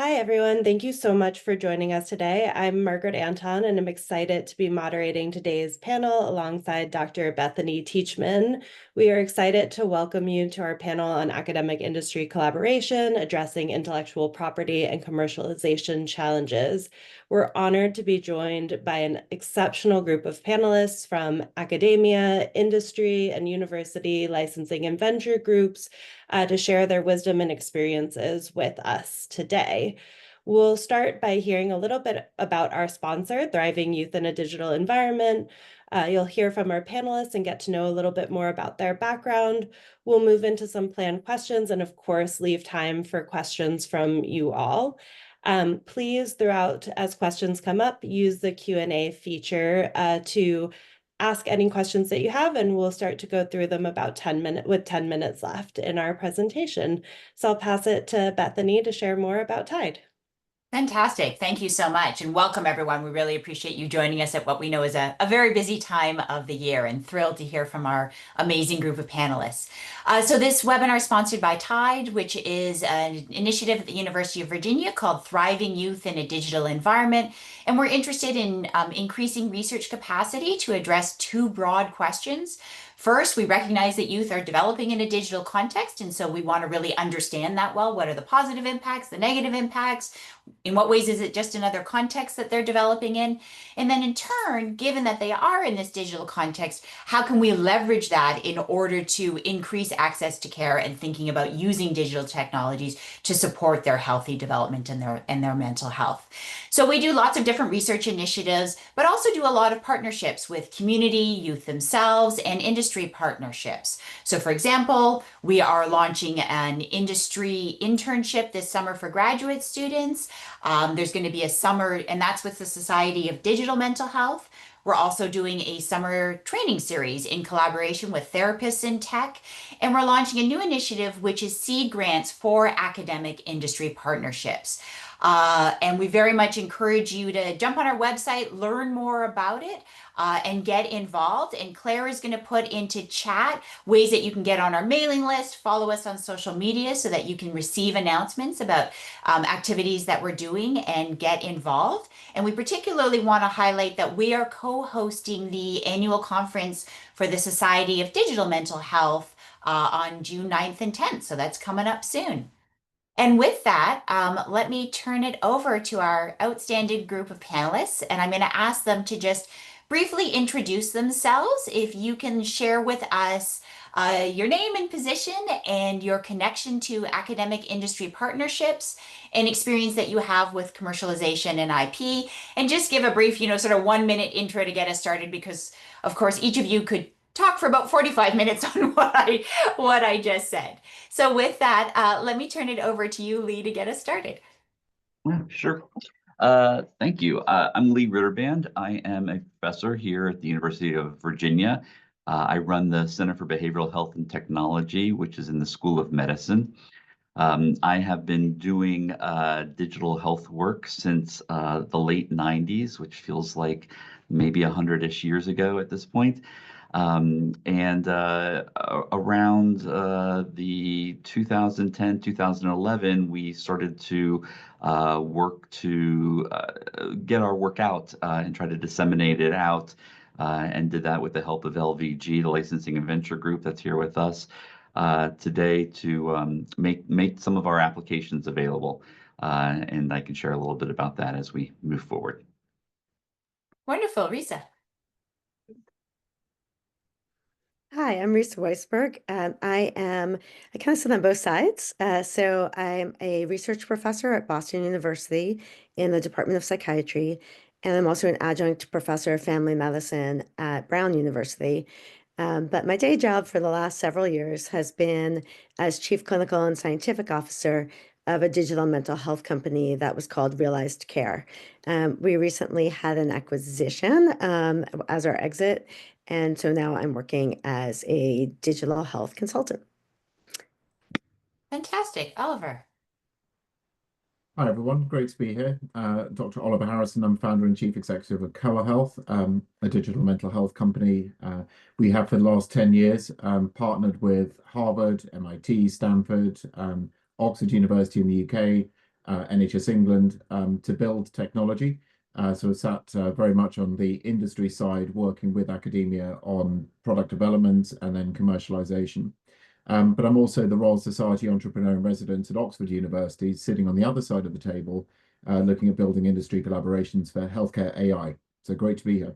Hi, everyone. Thank you so much for joining us today. I'm Margaret Anton, and I'm excited to be moderating today's panel alongside Dr. Bethany Teachman. We are excited to welcome you to our panel on academic industry collaboration, addressing intellectual property and commercialization challenges. We're honored to be joined by an exceptional group of panelists from academia, industry, and university licensing and venture groups to share their wisdom and experiences with us today. We'll start by hearing a little bit about our sponsor, Thriving Youth in a Digital Environment. You'll hear from our panelists and get to know a little bit more about their background. We'll move into some planned questions and, of course, leave time for questions from you all. Please, throughout, as questions come up, use the Q&A feature to ask any questions that you have, and we'll start to go through them about 10 minutes left in our presentation. So I'll pass it to Bethany to share more about TYDE. Fantastic. Thank you so much. And welcome, everyone. We really appreciate you joining us at what we know is a very busy time of the year, and thrilled to hear from our amazing group of panelists. So this webinar is sponsored by TYDE, which is an initiative at the University of Virginia called Thriving Youth in a Digital Environment. And we're interested in increasing research capacity to address two broad questions. First, we recognize that youth are developing in a digital context, and so we want to really understand that well. What are the positive impacts, the negative impacts? In what ways is it just another context that they're developing in? And then in turn, given that they are in this digital context, how can we leverage that in order to increase access to care and thinking about using digital technologies to support their healthy development and their mental health? So we do lots of different research initiatives, but also do a lot of partnerships with community, youth themselves, and industry partnerships. So for example, we are launching an industry internship this summer for graduate students. There's going to be a summer, and that's with the Society of Digital Mental Health. We're also doing a summer training series in collaboration with therapists in tech. And we're launching a new initiative, which is seed grants for academic industry partnerships. And we very much encourage you to jump on our website, learn more about it, and get involved. And Claire is going to put into chat ways that you can get on our mailing list, follow us on social media so that you can receive announcements about activities that we're doing and get involved. And we particularly want to highlight that we are co-hosting the annual conference for the Society of Digital Mental Health on June 9th and 10th. So that's coming up soon. And with that, let me turn it over to our outstanding group of panelists, and I'm going to ask them to just briefly introduce themselves. If you can share with us your name and position and your connection to academic industry partnerships and experience that you have with commercialization and IP, and just give a brief, sort of 1-minute intro to get us started, because of course each of you could talk for about 45 minutes on what I just said. So with that, let me turn it over to you, Lee, to get us started. Yeah, sure. Thank you. I'm Lee Ritterband. I am a professor here at the University of Virginia. I run the Center for Behavioral Health and Technology, which is in the School of Medicine. I have been doing digital health work since the late 90s, which feels like maybe 100-ish years ago at this point. Around the 2010, 2011, we started to work to get our work out and try to disseminate it out, and did that with the help of LVG, the Licensing and Venture Group that's here with us today, to make some of our applications available. And I can share a little bit about that as we move forward. Wonderful. Risa. Hi, I'm Risa Weisberg. I kind of sit on both sides. So I'm a research professor at Boston University in the Department of Psychiatry, and I'm also an adjunct professor of family medicine at Brown University. But my day job for the last several years has been as Chief Clinical and Scientific Officer of a digital mental health company that was called Realized Care. We recently had an acquisition as our exit, and so now I'm working as a digital health consultant. Fantastic. Oliver. Hi, everyone. Great to be here. Dr. Oliver Harrison. I'm founder and chief executive of Coa Health, a digital mental health company. We have for the last 10 years partnered with Harvard, MIT, Stanford, Oxford University in the UK, NHS England, to build technology. So I sat very much on the industry side, working with academia on product development and then commercialization. But I'm also the Royal Society Entrepreneur in Residence at Oxford University, sitting on the other side of the table, looking at building industry collaborations for healthcare AI. So great to be here.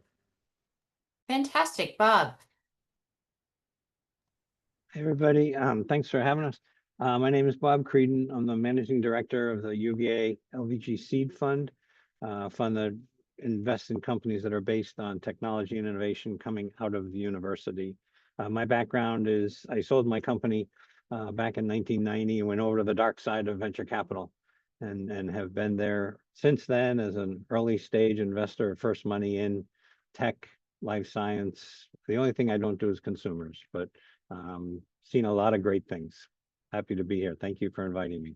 Fantastic, Bob. Hey everybody, thanks for having us. My name is Bob Creedon. I'm the managing director of the UVA LVG Seed Fund, a fund that invests in companies that are based on technology and innovation coming out of the university. My background is I sold my company back in 1990 and went over to the dark side of venture capital and have been there since then as an early stage investor, first money in tech, life science. The only thing I don't do is consumers, but seen a lot of great things. Happy to be here. Thank you for inviting me.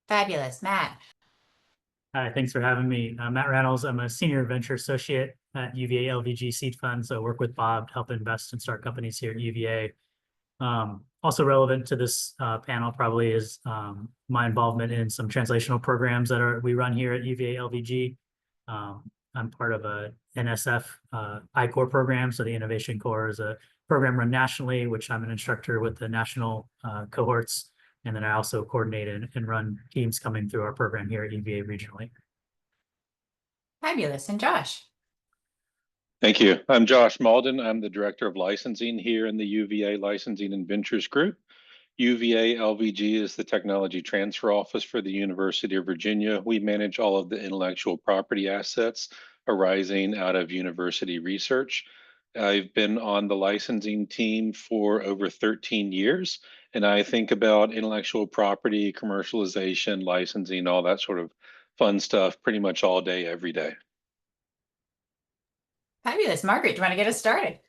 Fabulous. Matt. Hi, thanks for having me. Matt Reynolds. I'm a senior venture associate at UVA LVG Seed Fund. So I work with Bob to help invest and start companies here at UVA. Also relevant to this panel probably is my involvement in some translational programs that we run here at UVA LVG. I'm part of a NSF I-Core program. So the Innovation Core is a program run nationally, which I'm an instructor with the national cohorts. And then I also coordinate and run teams coming through our program here at UVA regionally. Fabulous. And Josh. Thank you. I'm Josh Malden. I'm the Director of Licensing here in the UVA Licensing and Ventures Group. UVA LVG is the Technology Transfer Office for the University of Virginia. We manage all of the intellectual property assets arising out of university research. I've been on the licensing team for over 13 years, and I think about intellectual property, commercialization, licensing, all that sort of fun stuff pretty much all day, every day. Fabulous. Margaret, do you want to get us started?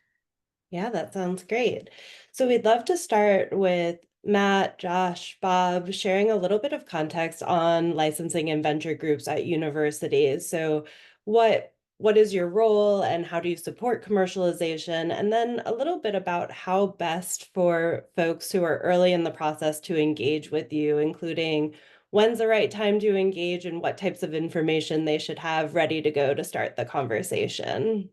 Yeah, that sounds great. So we'd love to start with Matt, Josh, Bob, sharing a little bit of context on licensing and venture groups at universities. So what is your role and how do you support commercialization? And then a little bit about how best for folks who are early in the process to engage with you, including when's the right time to engage and what types of information they should have ready to go to start the conversation.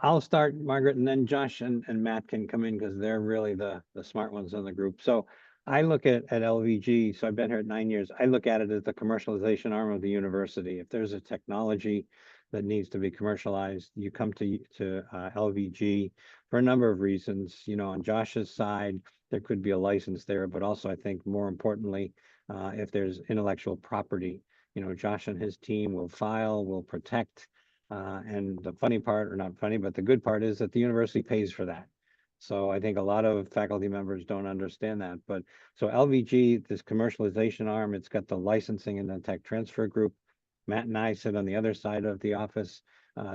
I'll start, Margaret, and then Josh and Matt can come in because they're really the smart ones in the group. So I look at LVG, so I've been here 9 years. I look at it as the commercialization arm of the university. If there's a technology that needs to be commercialized, you come to LVG for a number of reasons. You know, on Josh's side, there could be a license there, but also I think more importantly, if there's intellectual property, you know, Josh and his team will file, will protect. And the funny part, or not funny, but the good part is that the university pays for that. So I think a lot of faculty members don't understand that. But so LVG, this commercialization arm, it's got the licensing and the tech transfer group. Matt and I sit on the other side of the office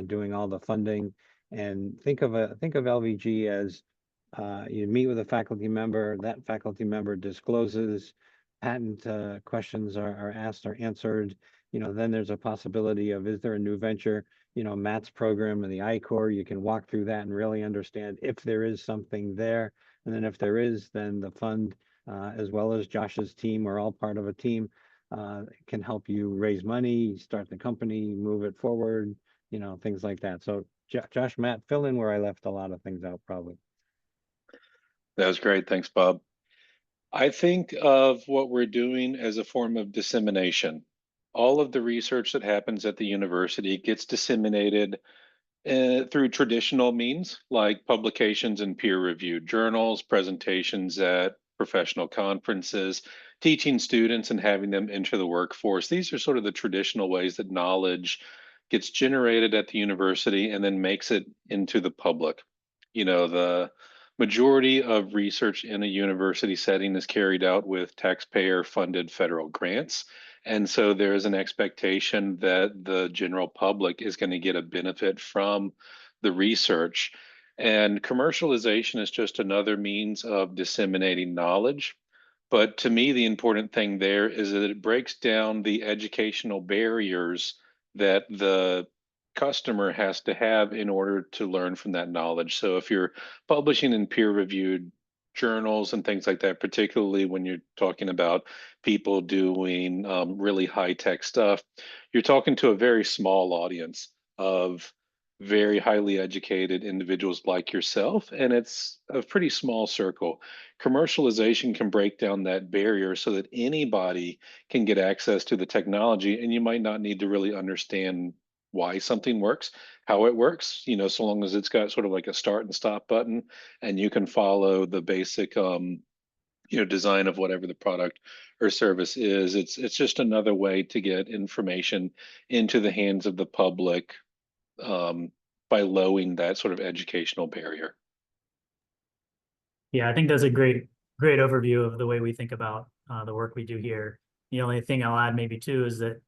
doing all the funding. And think of LVG as you meet with a faculty member, that faculty member discloses, patent questions are asked or answered. You know, then there's a possibility of, is there a new venture? You know, Matt's program and the I-Core, you can walk through that and really understand if there is something there. And then if there is, then the fund, as well as Josh's team, are all part of a team, can help you raise money, start the company, move it forward, you know, things like that. So Josh, Matt, fill in where I left a lot of things out probably. That was great. Thanks, Bob. I think of what we're doing as a form of dissemination. All of the research that happens at the university gets disseminated through traditional means like publications in peer-reviewed journals, presentations at professional conferences, teaching students and having them enter the workforce. These are sort of the traditional ways that knowledge gets generated at the university and then makes it into the public. You know, the majority of research in a university setting is carried out with taxpayer-funded federal grants. And so there is an expectation that the general public is going to get a benefit from the research. And commercialization is just another means of disseminating knowledge. But to me, the important thing there is that it breaks down the educational barriers that the customer has to have in order to learn from that knowledge. So if you're publishing in peer-reviewed journals and things like that, particularly when you're talking about people doing really high-tech stuff. You're talking to a very small audience of very highly educated individuals like yourself, and it's a pretty small circle. Commercialization can break down that barrier so that anybody can get access to the technology, and you might not need to really understand why something works, how it works, so long as it's got sort of like a start and stop button, and you can follow the basic design of whatever the product or service is. It's just another way to get information into the hands of the public, by lowering that sort of educational barrier. Yeah, I think that's a great overview of the way we think about the work we do here. The only thing I'll add maybe too is that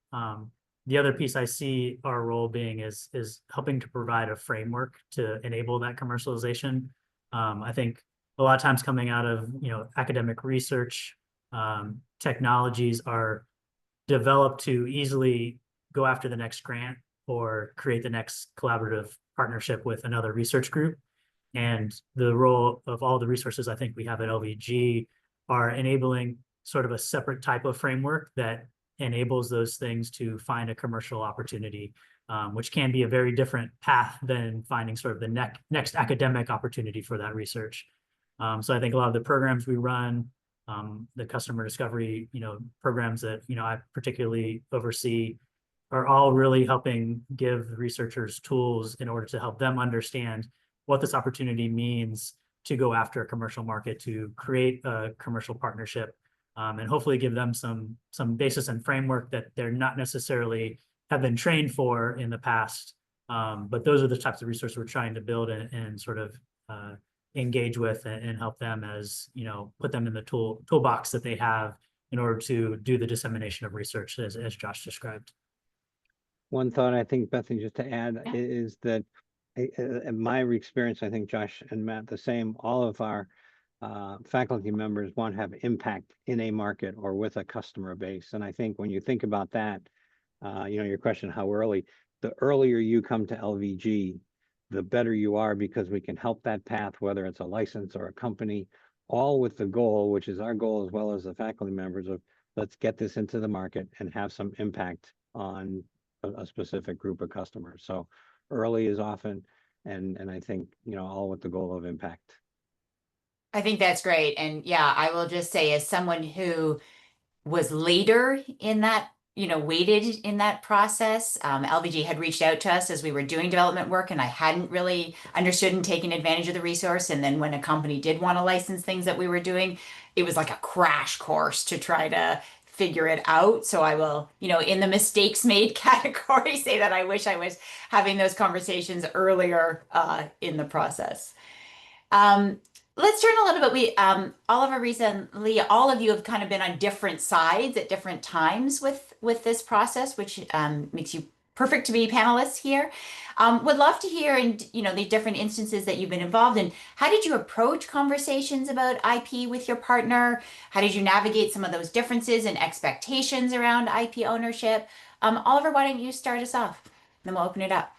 the other piece I see our role being is helping to provide a framework to enable that commercialization. I think a lot of times coming out of academic research, technologies are developed to easily go after the next grant or create the next collaborative partnership with another research group. And the role of all the resources I think we have at LVG are enabling sort of a separate type of framework that enables those things to find a commercial opportunity, which can be a very different path than finding sort of the next academic opportunity for that research. So I think a lot of the programs we run, the customer discovery, programs that, I particularly oversee are all really helping give researchers tools in order to help them understand what this opportunity means to go after a commercial market, to create a commercial partnership, and hopefully give them some basis and framework that they're not necessarily have been trained for in the past. But those are the types of resources we're trying to build and sort of engage with and help them as, put them in the toolbox that they have in order to do the dissemination of research as Josh described. One thought I think, Bethany, just to add, is that in my experience, I think Josh and Matt the same, all of our faculty members want to have impact in a market or with a customer base. And I think when you think about that, your question, how early, the earlier you come to LVG, the better you are, because we can help that path, whether it's a license or a company, all with the goal, which is our goal as well as the faculty members, of let's get this into the market and have some impact on a specific group of customers. So early is often, and I think, all with the goal of impact. I think that's great. And yeah, I will just say, as someone who was later in that, waited in that process, LVG had reached out to us as we were doing development work, and I hadn't really understood and taken advantage of the resource. And then when a company did want to license things that we were doing, it was like a crash course to try to figure it out. So I will, in the mistakes made category, say that I wish I was having those conversations earlier in the process. Let's turn a little bit. Oliver, recently, all of you have kind of been on different sides at different times with this process, which makes you perfect to be panelists here. Would love to hear, the different instances that you've been involved in. How did you approach conversations about IP with your partner? How did you navigate some of those differences and expectations around IP ownership? Oliver, why don't you start us off? Then we'll open it up.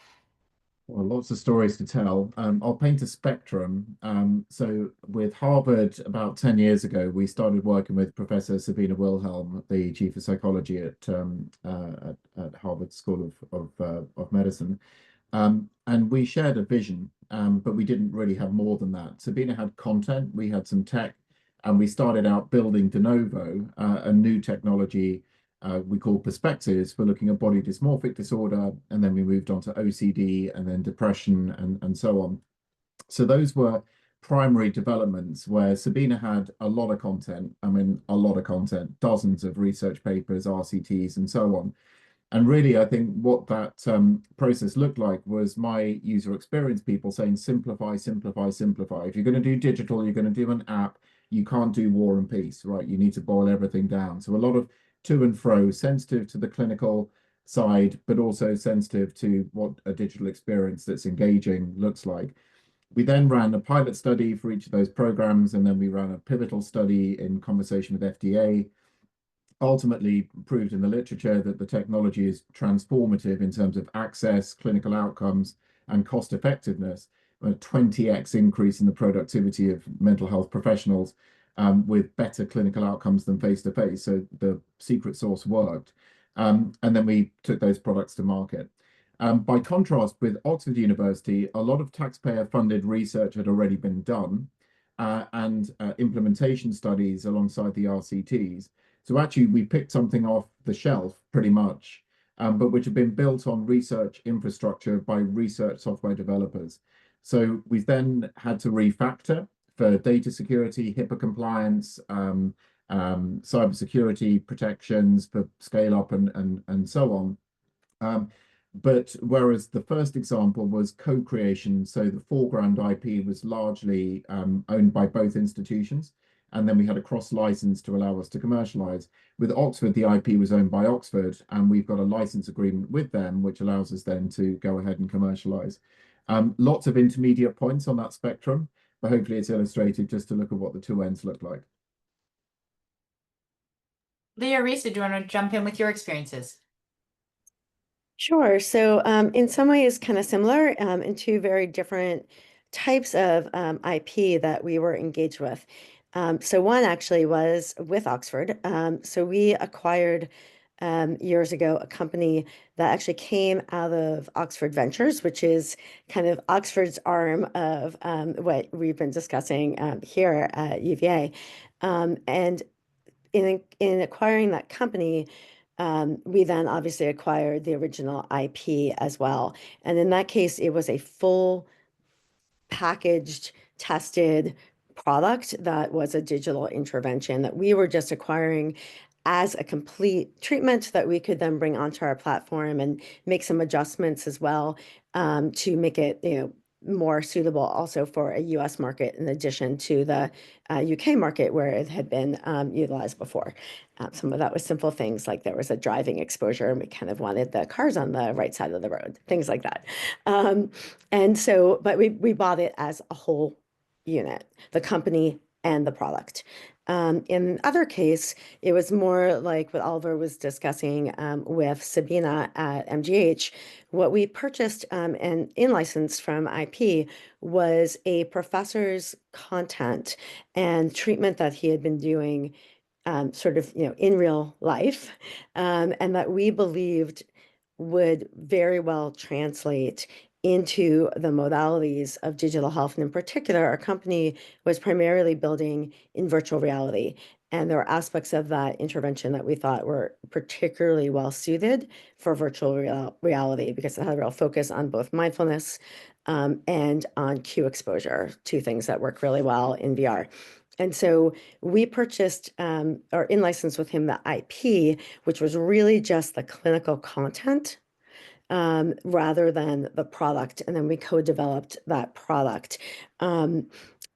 Well, lots of stories to tell. I'll paint a spectrum. So with Harvard, about 10 years ago, we started working with Professor Sabina Wilhelm, the Chief of Psychology at Harvard School of Medicine. And we shared a vision, but we didn't really have more than that. Sabina had content, we had some tech, and we started out building de novo a new technology we call Perspectives, for looking at body dysmorphic disorder, and then we moved on to OCD and then depression and so on. So those were primary developments where Sabina had a lot of content, a lot of content, dozens of research papers, RCTs, and so on. And really, I think what that process looked like was my user experience people saying, simplify, simplify, simplify. If you're going to do digital, you're going to do an app, you can't do war and peace, right? You need to boil everything down. So a lot of to and fro, sensitive to the clinical side, but also sensitive to what a digital experience that's engaging looks like. We then ran a pilot study for each of those programs, and then we ran a pivotal study in conversation with FDA. Ultimately proved in the literature that the technology is transformative in terms of access, clinical outcomes, and cost effectiveness. a 20x increase in the productivity of mental health professionals with better clinical outcomes than face-to-face. So the secret sauce worked. And then we took those products to market. By contrast, with Oxford University, a lot of taxpayer-funded research had already been done and implementation studies alongside the RCTs. So actually, we picked something off the shelf pretty much, but which had been built on research infrastructure by research software developers. So we've then had to refactor for data security, HIPAA compliance, cybersecurity protections for scale up and so on. But whereas the first example was co-creation, so the foreground IP was largely owned by both institutions, and then we had a cross-license to allow us to commercialize. With Oxford, the IP was owned by Oxford, and we've got a license agreement with them, which allows us then to go ahead and commercialize. Lots of intermediate points on that spectrum, but hopefully it's illustrated just to look at what the two ends look like. Leah, Risa, do you want to jump in with your experiences? Sure. So in some ways, kind of similar in two very different types of IP that we were engaged with. So one actually was with Oxford. So we acquired years ago a company that actually came out of Oxford Ventures, which is kind of Oxford's arm of what we've been discussing here at UVA. And in acquiring that company, we then obviously acquired the original IP as well. And in that case, it was a full packaged, tested product that was a digital intervention that we were just acquiring as a complete treatment that we could then bring onto our platform and make some adjustments as well to make it, more suitable also for a US market in addition to the UK market where it had been utilized before. Some of that was simple things like there was a driving exposure and we kind of wanted the cars on the right side of the road, things like that. And so, but we bought it as a whole unit, the company and the product. In other case, it was more like what Oliver was discussing with Sabina at MGH. What we purchased and in-licensed from IP was a professor's content and treatment that he had been doing sort of, in real life, and that we believed would very well translate into the modalities of digital health. And in particular, our company was primarily building in virtual reality. And there were aspects of that intervention that we thought were particularly well suited for virtual reality because it had a real focus on both mindfulness and on cue exposure, two things that work really well in VR. And so we purchased or in-licensed with him the IP, which was really just the clinical content rather than the product. And then we co-developed that product.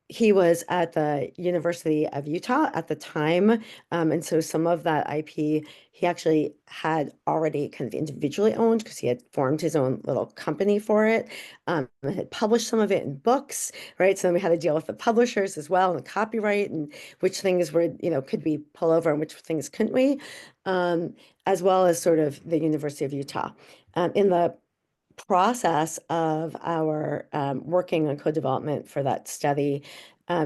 He was at the University of Utah at the time. And so some of that IP he actually had already kind of individually owned because he had formed his own little company for it. Had published some of it in books, right? So then we had to deal with the publishers as well and the copyright and which things were, could we pull over and which things couldn't we, as well as sort of the University of Utah. In the process of our working on co-development for that study,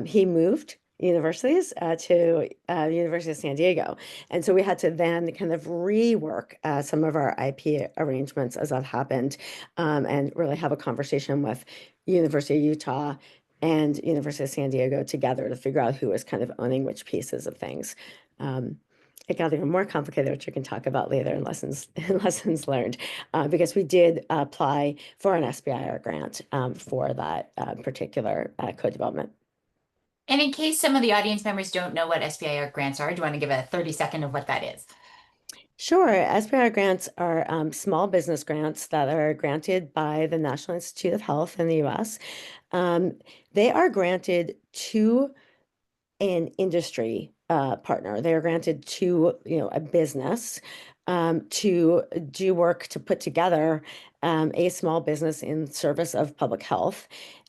he moved universities to University of San Diego. And so we had to then kind of rework some of our IP arrangements as that happened and really have a conversation with University of Utah and University of San Diego together to figure out who was kind of owning which pieces of things. It got even more complicated, which we can talk about later in lessons learned, because we did apply for an SBIR grant for that particular co-development. And in case some of the audience members don't know what SBIR grants are, do you want to give a 30-second of what that is? Sure. SBIR grants are small business grants that are granted by the National Institute of Health in the US. They are granted to an industry partner. They are granted to a business to do work to put together a small business in service of public health.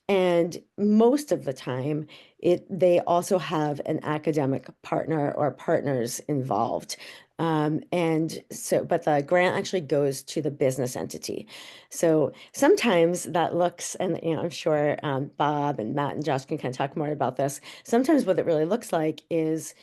And most of the time, they also have an academic partner or partners involved. And so, but the grant actually goes to the business entity. So sometimes that looks, and I'm sure Bob and Matt and Josh can kind of talk more about this. Sometimes what it really looks like is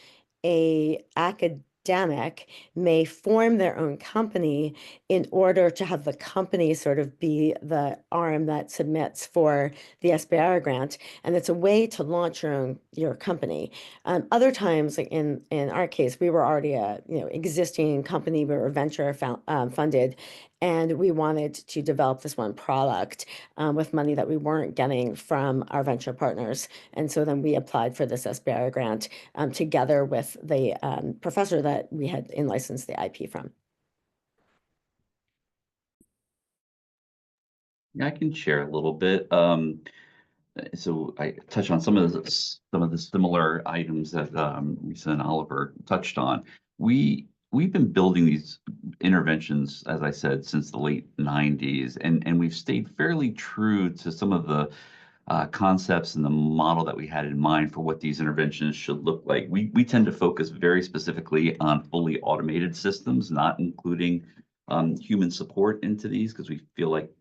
a academic may form their own company in order to have the company sort of be the arm that submits for the SBIR grant, and it's a way to launch your company. Other times, like in our case, we were already a existing company. We were venture funded, and we wanted to develop this one product with money that we weren't getting from our venture partners. And so then we applied for this SBIR grant together with the professor that we had in-licensed the IP from. Yeah, I can share a little bit. So I touch on some of the similar items that Lisa and Oliver touched on. We've been building these interventions, as I said, since the late 90s, and we've stayed fairly true to some of the concepts and the model that we had in mind for what these interventions should look like. We tend to focus very specifically on fully automated systems, not including human support into these, because we feel like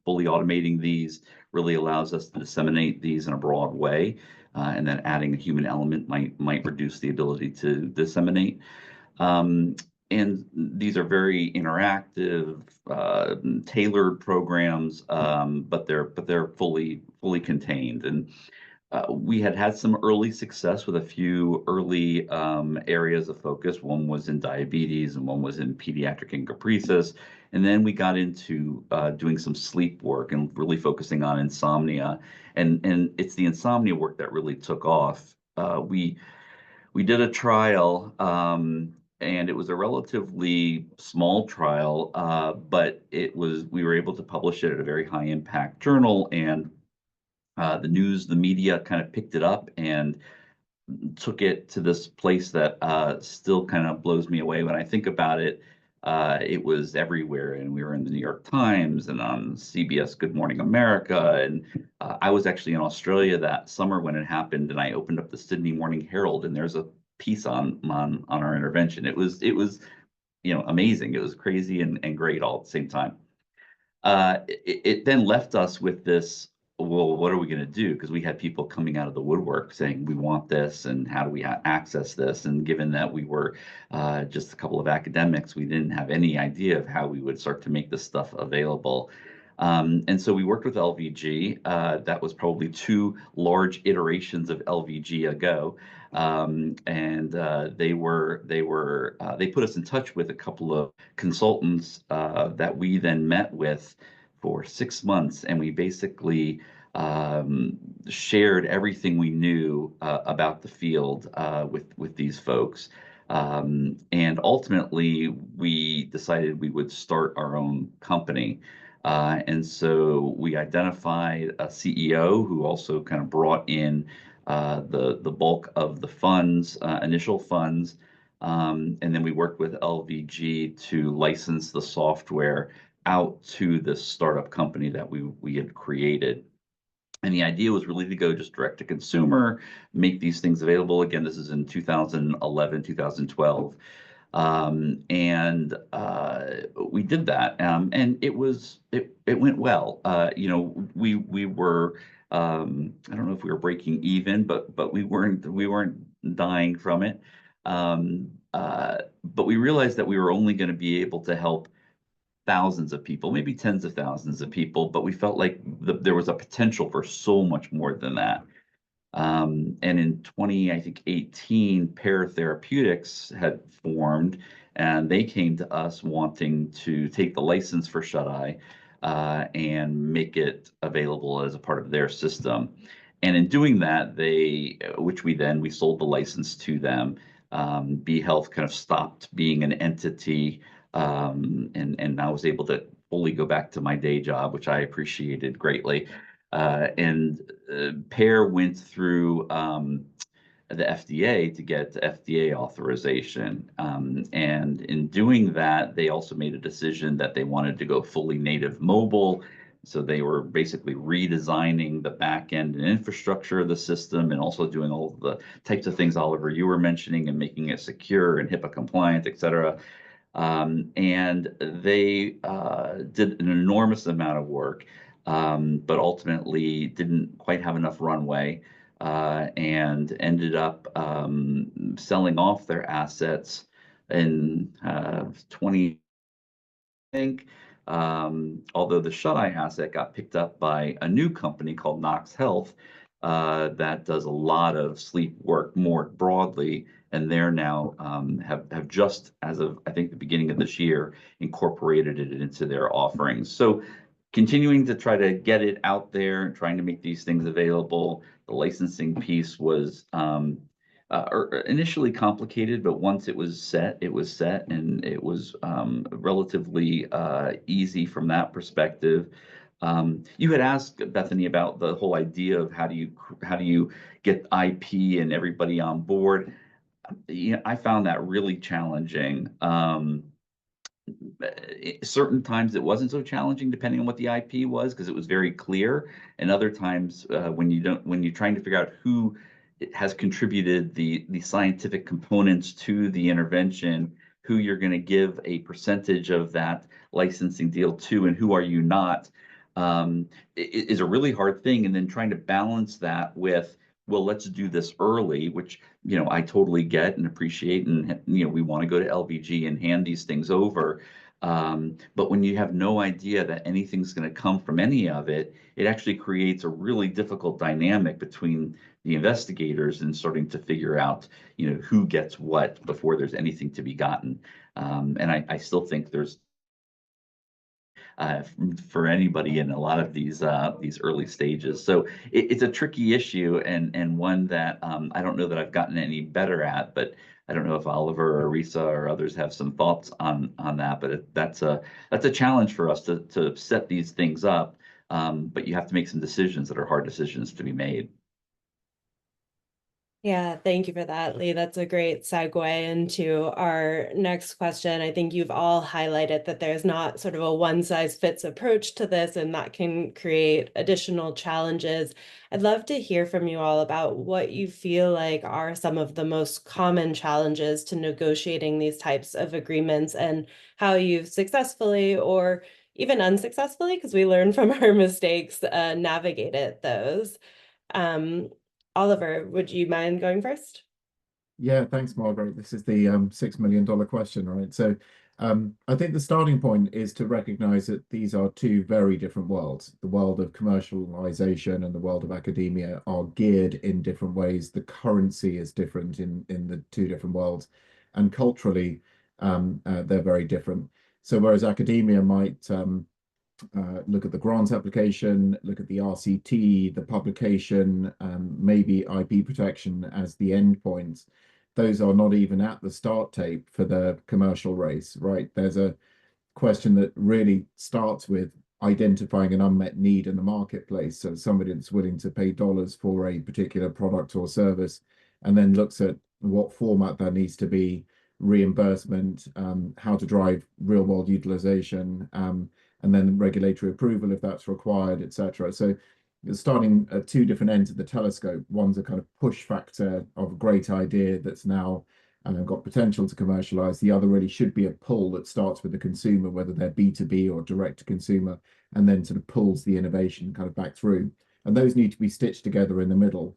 fully automating these really allows us to disseminate these in a broad way, and then adding a human element might reduce the ability to disseminate. And these are very interactive, tailored programs, but they're fully contained. And we had some early success with a few early areas of focus. One was in diabetes, and one was in pediatric endocrinology. And then we got into doing some sleep work and really focusing on insomnia. And it's the insomnia work that really took off. We did a trial, and it was a relatively small trial, but we were able to publish it at a very high impact journal, and the media kind of picked it up and took it to this place that still kind of blows me away when I think about it. It was everywhere, and we were in the New York Times and on CBS Good Morning America. And I was actually in Australia that summer when it happened, and I opened up the Sydney Morning Herald, and there's a piece on our intervention. It was amazing. It was crazy and great all at the same time. It then left us with this, well, what are we going to do? Because we had people coming out of the woodwork saying, we want this, and how do we access this? And given that we were just a couple of academics, we didn't have any idea of how we would start to make this stuff available. And so we worked with LVG. That was probably 2 large iterations of LVG ago. And they put us in touch with a couple of consultants that we then met with for 6 months, and we basically shared everything we knew about the field with these folks. And ultimately, we decided we would start our own company. And so we identified a CEO who also kind of brought in the bulk of the funds, initial funds. And then we worked with LVG to license the software out to the startup company that we had created. And the idea was really to go just direct to consumer, make these things available. Again, this is in 2011, 2012. And we did that, and it went well. We were, I don't know if we were breaking even, but we weren't dying from it. But we realized that we were only going to be able to help thousands of people, maybe tens of thousands of people, but we felt like there was a potential for so much more than that. And in 2018, Pear Therapeutics had formed, and they came to us wanting to take the license for Shut-Eye and make it available as a part of their system. And in doing that, we sold the license to them. B Health kind of stopped being an entity, and I was able to fully go back to my day job, which I appreciated greatly. And Pear went through the FDA to get FDA authorization. And in doing that, they also made a decision that they wanted to go fully native mobile. So they were basically redesigning the back end and infrastructure of the system and also doing all the types of things, Oliver, you were mentioning, and making it secure and HIPAA compliant, et cetera. And they did an enormous amount of work, but ultimately didn't quite have enough runway, and ended up selling off their assets in 20, I think. Although the shut-eye asset got picked up by a new company called Knox Health, that does a lot of sleep work more broadly, and they're now have just, as of I think the beginning of this year, incorporated it into their offerings. So continuing to try to get it out there and trying to make these things available. The licensing piece was initially complicated, but once it was set, and it was relatively easy from that perspective. You had asked Bethany about the whole idea of how do you get IP and everybody on board. I found that really challenging. Certain times it wasn't so challenging, depending on what the IP was, because it was very clear. And other times, when you're trying to figure out who has contributed the scientific components to the intervention, who you're going to give a percentage of that licensing deal to, and who are you not, is a really hard thing. And then trying to balance that with, well, let's do this early, which I totally get and appreciate, and we want to go to LVG and hand these things over. But when you have no idea that anything's going to come from any of it, it actually creates a really difficult dynamic between the investigators and starting to figure out, who gets what before there's anything to be gotten. And I still think there's for anybody in a lot of these early stages. So it's a tricky issue, and one that I don't know that I've gotten any better at, but I don't know if Oliver or Risa or others have some thoughts on that. But that's a challenge for us to set these things up. But you have to make some decisions that are hard decisions to be made. Yeah, thank you for that, Lee. That's a great segue into our next question. I think you've all highlighted that there's not sort of a one-size-fits approach to this, and that can create additional challenges. I'd love to hear from you all about what you feel like are some of the most common challenges to negotiating these types of agreements, and how you've successfully or even unsuccessfully, because we learn from our mistakes, navigated those. Oliver, would you mind going first? Yeah, thanks, Margaret. This is the $6 million question, right? So I think the starting point is to recognize that these are two very different worlds. The world of commercialization and the world of academia are geared in different ways. The currency is different in the two different worlds, and culturally, they're very different. So whereas academia might look at the grant application, look at the RCT, the publication, maybe IP protection as the endpoint. Those are not even at the start tape for the commercial race, right? There's a question that really starts with identifying an unmet need in the marketplace. So somebody that's willing to pay dollars for a particular product or service, and then looks at what format that needs to be, reimbursement, how to drive real world utilization, and then regulatory approval if that's required, etc. So you're starting at two different ends of the telescope. One's a kind of push factor of a great idea that's now got potential to commercialize. The other really should be a pull that starts with the consumer, whether they're B2B or direct to consumer, and then sort of pulls the innovation kind of back through. And those need to be stitched together in the middle.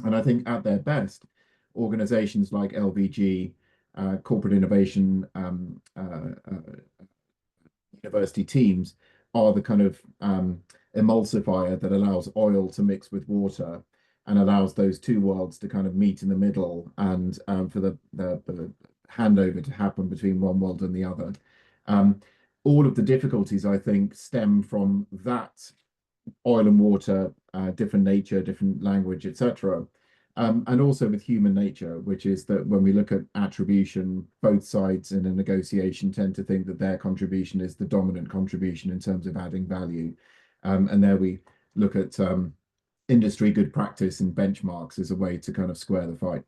And I think at their best, organizations like LVG, corporate innovation, university teams are the kind of emulsifier that allows oil to mix with water and allows those two worlds to kind of meet in the middle, and for the handover to happen between one world and the other. All of the difficulties, I think, stem from that oil and water, different nature, different language, etc. And also with human nature, which is that when we look at attribution, both sides in a negotiation tend to think that their contribution is the dominant contribution in terms of adding value. And there we look at industry good practice and benchmarks as a way to kind of square the fight.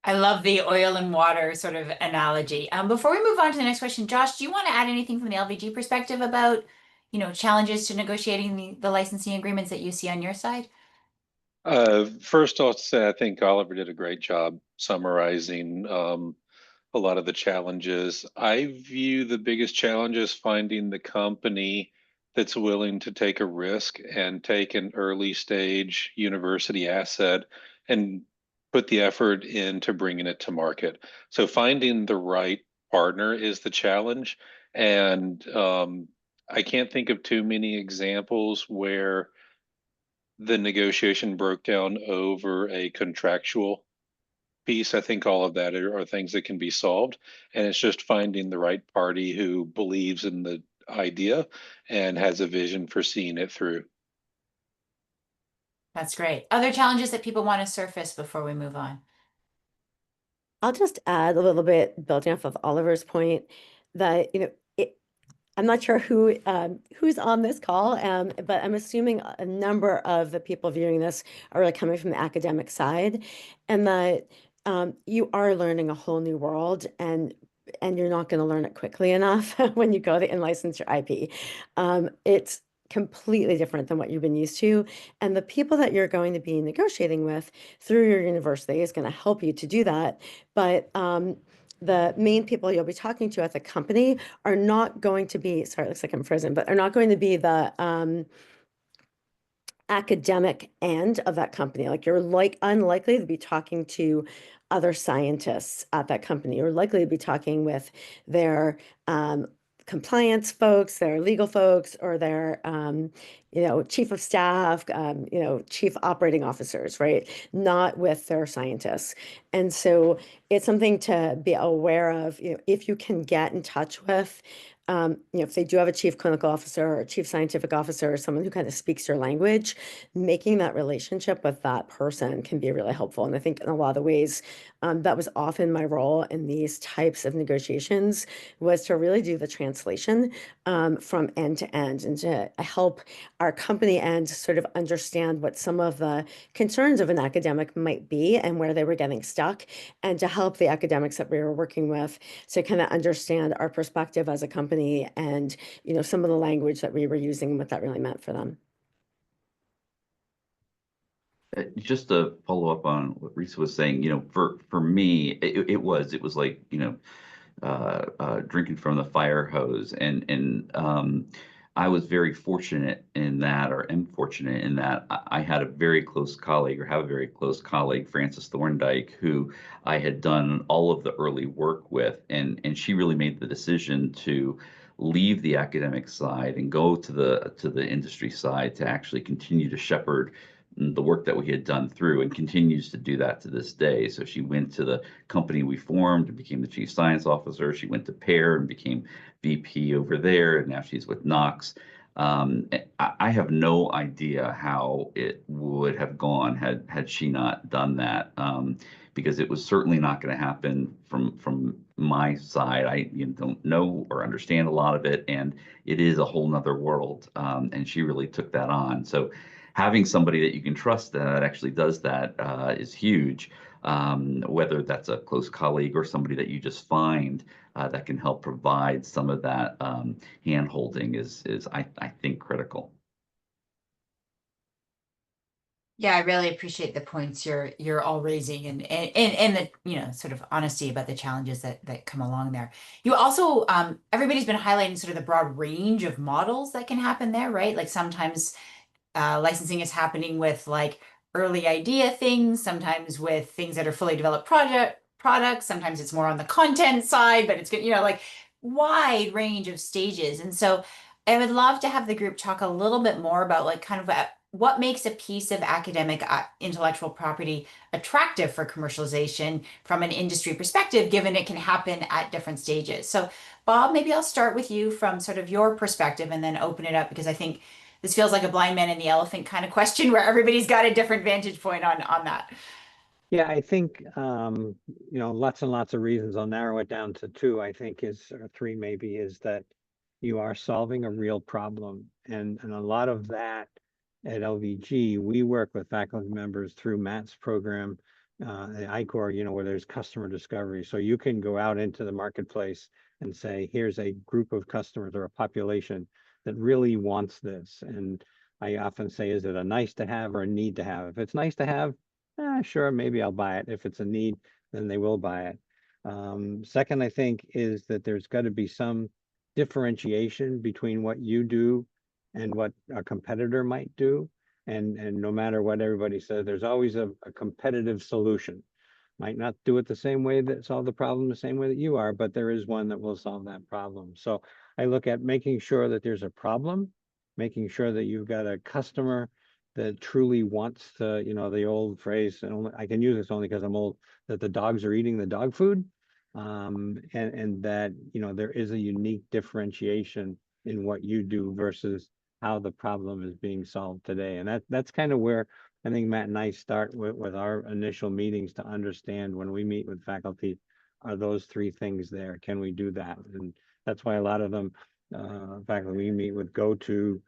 I love the oil and water sort of analogy. Before we move on to the next question, Josh, do you want to add anything from the LVG perspective about, challenges to negotiating the licensing agreements that you see on your side? First, I'll say I think Oliver did a great job summarizing a lot of the challenges. I view the biggest challenge as finding the company that's willing to take a risk and take an early stage university asset and put the effort into bringing it to market. So finding the right partner is the challenge. And I can't think of too many examples where the negotiation broke down over a contractual piece. I think all of that are things that can be solved. And it's just finding the right party who believes in the idea and has a vision for seeing it through. That's great. Other challenges that people want to surface before we move on? I'll just add a little bit, building off of Oliver's point, that I'm not sure who's on this call, but I'm assuming a number of the people viewing this are really coming from the academic side, and that you are learning a whole new world, and you're not going to learn it quickly enough when you go to in-license your IP. It's completely different than what you've been used to, and the people that you're going to be negotiating with through your university is going to help you to do that. But the main people you'll be talking to at the company are not going to be, sorry, it looks like I'm frozen, but are not going to be the academic end of that company. Like you're unlikely to be talking to other scientists at that company. You're likely to be talking with their compliance folks, their legal folks, or their chief of staff, chief operating officers, right? Not with their scientists. And so it's something to be aware of, if you can get in touch with if they do have a chief clinical officer or a chief scientific officer or someone who kind of speaks your language, making that relationship with that person can be really helpful. And I think in a lot of ways, that was often my role in these types of negotiations, was to really do the translation from end to end and to help our company end sort of understand what some of the concerns of an academic might be and where they were getting stuck, and to help the academics that we were working with to kind of understand our perspective as a company and some of the language that we were using and what that really meant for them. Just to follow up on what Risa was saying, for me, it was like, drinking from the fire hose, and I was very fortunate in that, or am fortunate in that, I had a very close colleague, or have a very close colleague, Frances Thorndike, who I had done all of the early work with, and she really made the decision to leave the academic side and go to the industry side to actually continue to shepherd the work that we had done through, and continues to do that to this day. So she went to the company we formed and became the chief science officer. She went to Pear and became VP over there, and now she's with Knox. I have no idea how it would have gone had she not done that, because it was certainly not going to happen from my side. I don't know or understand a lot of it, and it is a whole nother world. And she really took that on. So having somebody that you can trust that actually does that is huge. Whether that's a close colleague or somebody that you just find that can help provide some of that hand holding is I think critical. Yeah, I really appreciate the points you're all raising, and the sort of honesty about the challenges that come along there. You also everybody's been highlighting sort of the broad range of models that can happen there, right? Like sometimes licensing is happening with like early idea things, sometimes with things that are fully developed products, sometimes it's more on the content side, but it's good, like wide range of stages. And so I would love to have the group talk a little bit more about like kind of what makes a piece of academic intellectual property attractive for commercialization from an industry perspective, given it can happen at different stages. So Bob, maybe I'll start with you from sort of your perspective and then open it up, because I think this feels like a blind man and the elephant kind of question where everybody's got a different vantage point on that. Yeah, I think lots and lots of reasons. I'll narrow it down to two, I think, or three maybe, is that you are solving a real problem. And a lot of that at LVG, we work with faculty members through Matt's program the I-Core, where there's customer discovery. So you can go out into the marketplace and say, here's a group of customers or a population that really wants this. And I often say, is it a nice to have or a need to have? If it's nice to have, sure, maybe I'll buy it. If it's a need, then they will buy it. Second, I think, is that there's got to be some differentiation between what you do and what a competitor might do. And no matter what everybody says, there's always a competitive solution. Might not do it the same way that solve the problem the same way that you are, but there is one that will solve that problem. So I look at making sure that there's a problem, making sure that you've got a customer that truly wants to, the old phrase, and only, I can use this only because I'm old, that the dogs are eating the dog food. And that, there is a unique differentiation in what you do versus how the problem is being solved today. And that's kind of where I think Matt and I start with our initial meetings to understand when we meet with faculty, are those three things there? Can we do that? And that's why a lot of them, faculty we meet with, go to,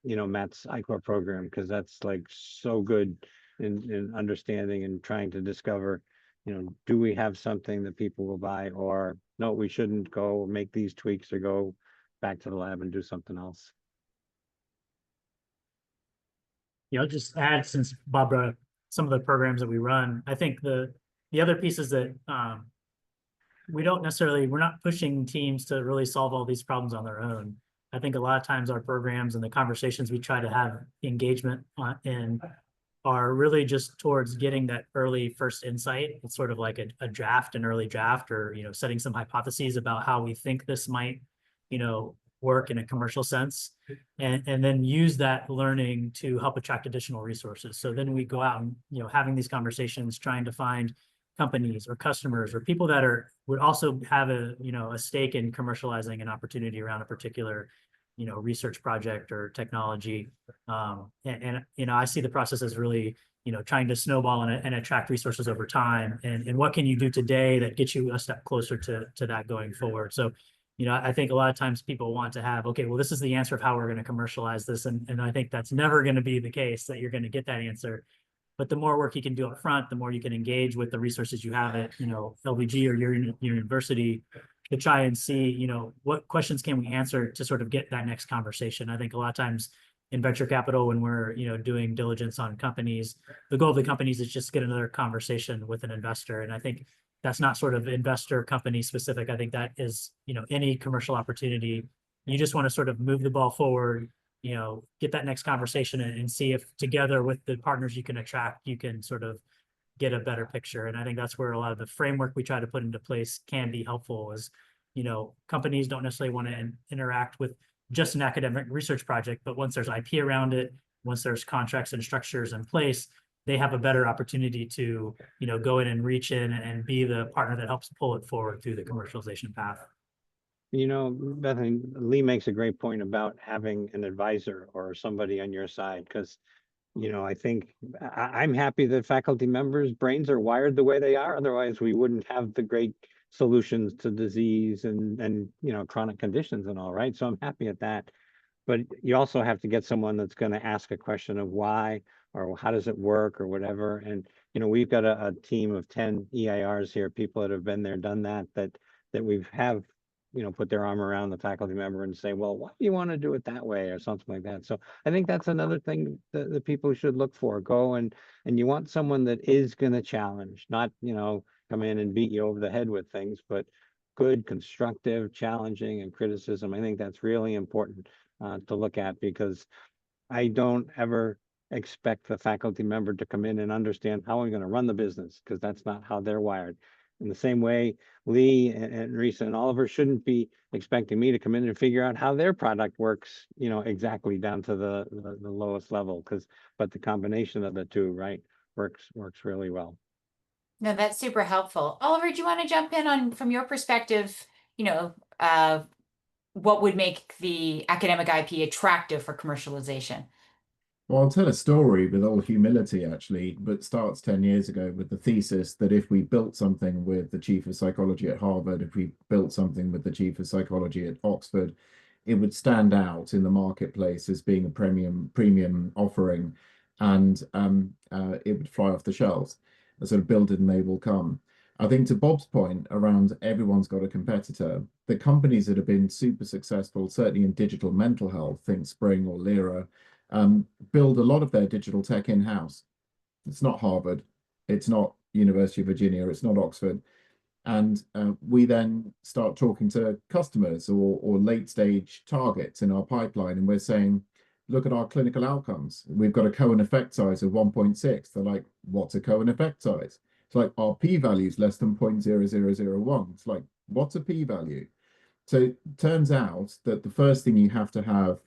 Matt's I-Core program, because that's like so good in understanding and trying to discover, do we have something that people will buy, or no, we shouldn't go make these tweaks or go back to the lab and do something else. I'll just add, since Bob brought up some of the programs that we run, I think the other piece is that we're not pushing teams to really solve all these problems on their own. I think a lot of times our programs and the conversations we try to have engagement in are really just towards getting that early first insight. It's sort of like a draft, an early draft, or, setting some hypotheses about how we think this might, work in a commercial sense, and then use that learning to help attract additional resources. So then we go out and, having these conversations, trying to find companies or customers or people that would also have a stake in commercializing an opportunity around a particular research project or technology. And I see the process as really trying to snowball and attract resources over time, and what can you do today that gets you a step closer to that going forward. So I think a lot of times people want to have, okay, well, this is the answer of how we're going to commercialize this, and I think that's never going to be the case, that you're going to get that answer. But the more work you can do up front, the more you can engage with the resources you have at, LVG or your university, to try and see, what questions can we answer to sort of get that next conversation. I think a lot of times in venture capital, when we're, doing diligence on companies, the goal of the companies is just get another conversation with an investor. And I think that's not sort of investor company specific. I think that is, any commercial opportunity. You just want to sort of move the ball forward, get that next conversation and see if together with the partners you can attract, you can sort of get a better picture. And I think that's where a lot of the framework we try to put into place can be helpful. Is, companies don't necessarily want to interact with just an academic research project, but once there's IP around it, once there's contracts and structures in place, they have a better opportunity to, go in and reach in and be the partner that helps pull it forward through the commercialization path. Bethany, Lee makes a great point about having an advisor or somebody on your side, because, I think I'm happy that faculty members' brains are wired the way they are. Otherwise, we wouldn't have the great solutions to disease and chronic conditions and all, right? So I'm happy at that. But you also have to get someone that's going to ask a question of why, or how does it work, or whatever. And, we've got a team of 10 EIRs here, people that have been there, done that we've put their arm around the faculty member and say, well, why do you want to do it that way, or something like that. So I think that's another thing that the people should look for. Go and you want someone that is going to challenge, not, come in and beat you over the head with things, but good, constructive, challenging, and criticism. I think that's really important to look at, because I don't ever expect the faculty member to come in and understand how I'm going to run the business, because that's not how they're wired. In the same way, Lee and Risa and Oliver shouldn't be expecting me to come in and figure out how their product works, exactly down to the lowest level, but the combination of the two, right, works really well. No, that's super helpful. Oliver, do you want to jump in on, from your perspective, what would make the academic IP attractive for commercialization? Well, I'll tell a story with all humility, actually, but starts 10 years ago with the thesis that if we built something with the chief of psychology at Harvard, if we built something with the chief of psychology at Oxford, it would stand out in the marketplace as being a premium offering, and it would fly off the shelves. a sort of build it and they will come. I think to Bob's point around everyone's got a competitor, the companies that have been super successful, certainly in digital mental health, think Spring or Lyra, build a lot of their digital tech in-house. It's not Harvard, it's not University of Virginia, it's not Oxford. And we then start talking to customers or late stage targets in our pipeline, and we're saying, look at our clinical outcomes. We've got a Cohen effect size of 1.6. They're like, what's a Cohen effect size? It's like our p-value is less than 0.0001. It's like, what's a p-value? So it turns out that the first thing you have to have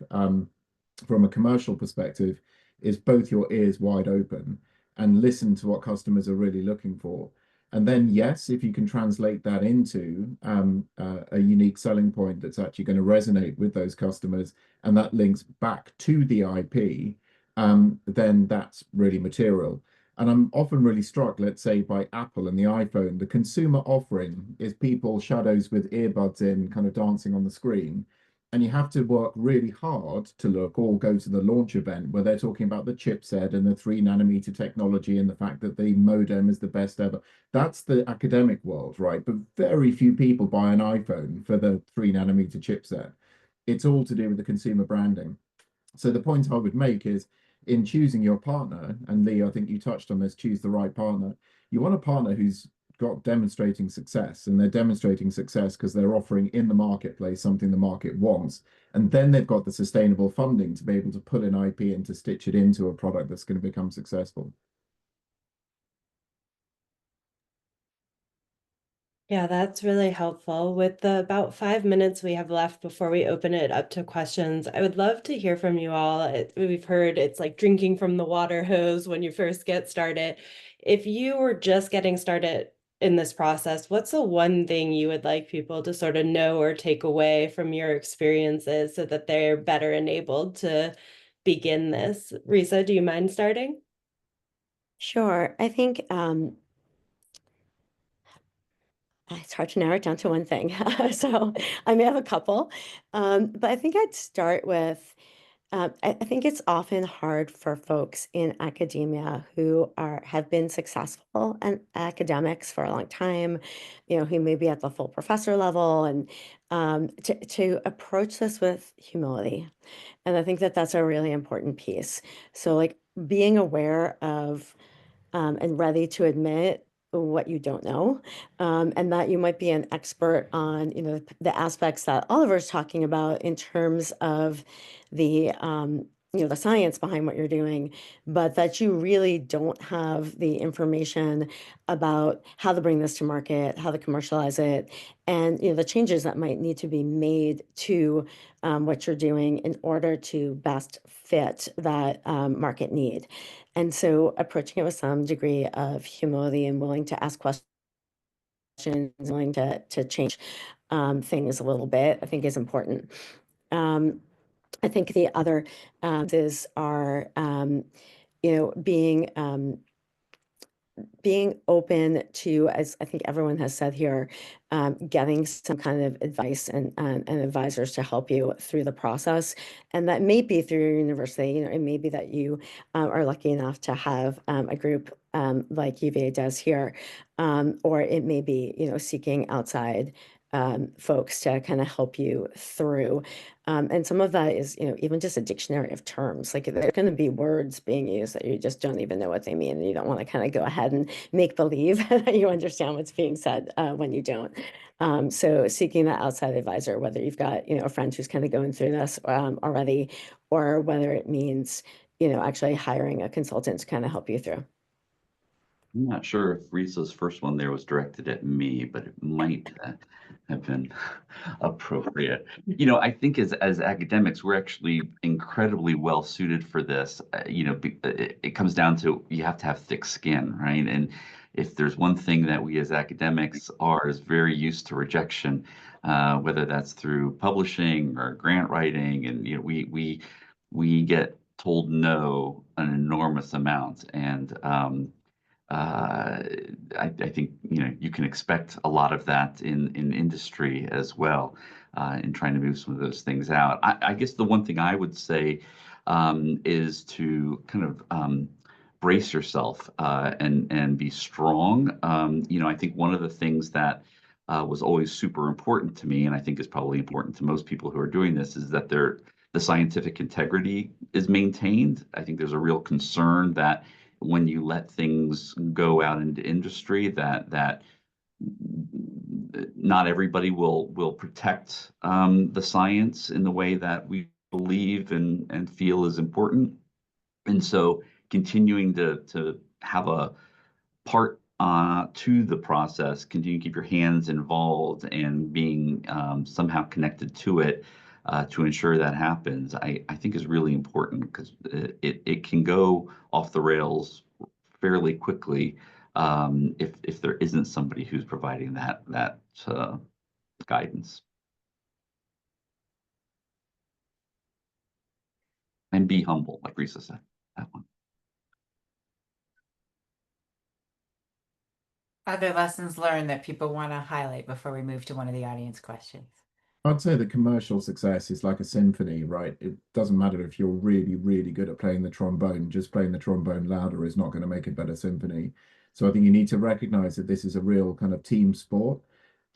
from a commercial perspective is both your ears wide open and listen to what customers are really looking for. And then, yes, if you can translate that into a unique selling point that's actually going to resonate with those customers, and that links back to the IP, then that's really material. And I'm often really struck, let's say, by Apple and the iPhone. The consumer offering is people shadows with earbuds in, kind of dancing on the screen. And you have to work really hard to look or go to the launch event where they're talking about the chipset and the 3-nanometer technology and the fact that the modem is the best ever. That's the academic world, right? But very few people buy an iPhone for the 3-nanometer chipset. It's all to do with the consumer branding. So the point I would make is in choosing your partner, and Lee, I think you touched on this, choose the right partner. You want a partner who's got demonstrating success, and they're demonstrating success because they're offering in the marketplace something the market wants, and then they've got the sustainable funding to be able to pull in IP and to stitch it into a product that's going to become successful. Yeah, that's really helpful. With the about 5 minutes we have left before we open it up to questions, I would love to hear from you all. We've heard it's like drinking from the water hose when you first get started. If you were just getting started in this process, what's the one thing you would like people to sort of know or take away from your experiences so that they're better enabled to begin this? Risa, do you mind starting? Sure. I think it's hard to narrow it down to one thing. So I may have a couple, but I think I'd start with I think it's often hard for folks in academia who have been successful and academics for a long time, who may be at the full professor level, and to approach this with humility. And I think that that's a really important piece. So, like, being aware of and ready to admit what you don't know, and that you might be an expert on, the aspects that Oliver's talking about in terms of the science behind what you're doing, but that you really don't have the information about how to bring this to market, how to commercialize it, and the changes that might need to be made to what you're doing in order to best fit that market need. And so approaching it with some degree of humility and willing to ask questions, willing to change things a little bit, I think is important. I think the other is are being open to, as I think everyone has said here, getting some kind of advice and advisors to help you through the process. And that may be through your university. It may be that you are lucky enough to have a group like UVA does here, or it may be, seeking outside folks to kind of help you through. And some of that is, even just a dictionary of terms. Like, there are going to be words being used that you just don't even know what they mean. And you don't want to kind of go ahead and make believe that you understand what's being said when you don't. So seeking that outside advisor, whether you've got, a friend who's kind of going through this already, or whether it means, actually hiring a consultant to kind of help you through. I'm not sure if Risa's first one there was directed at me, but it might have been appropriate. I think as academics, we're actually incredibly well suited for this. It comes down to you have to have thick skin, right? And if there's one thing that we as academics are is very used to rejection, whether that's through publishing or grant writing, and we get told no an enormous amount, and I think you can expect a lot of that in industry as well, in trying to move some of those things out. I guess the one thing I would say is to kind of brace yourself and be strong. You know, I think one of the things that was always super important to me, and I think is probably important to most people who are doing this, is that the scientific integrity is maintained. I think there's a real concern that when you let things go out into industry, that not everybody will protect the science in the way that we believe and feel is important. And so continuing to have a part to the process, continue to keep your hands involved and being somehow connected to it to ensure that happens, I think is really important, because it can go off the rails fairly quickly if there isn't somebody who's providing that guidance. And be humble, like Risa said, that one. Other lessons learned that people want to highlight before we move to one of the audience questions? I'd say the commercial success is like a symphony, right? It doesn't matter if you're really, really good at playing the trombone, just playing the trombone louder is not going to make a better symphony. So I think you need to recognize that this is a real kind of team sport,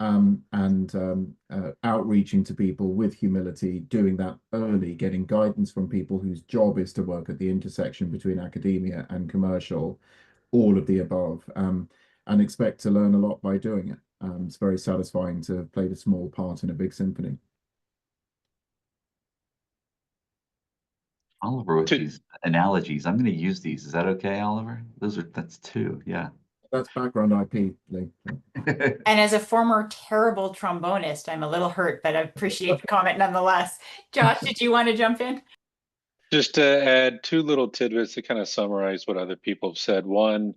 and outreaching to people with humility, doing that early, getting guidance from people whose job is to work at the intersection between academia and commercial, all of the above, and expect to learn a lot by doing it. It's very satisfying to have played a small part in a big symphony. Oliver, with these analogies, I'm going to use these. Is that okay, Oliver? That's two. Yeah. That's background IP, Lee. And as a former terrible trombonist, I'm a little hurt, but I appreciate the comment nonetheless. Josh, did you want to jump in? Just to add two little tidbits to kind of summarize what other people have said. One,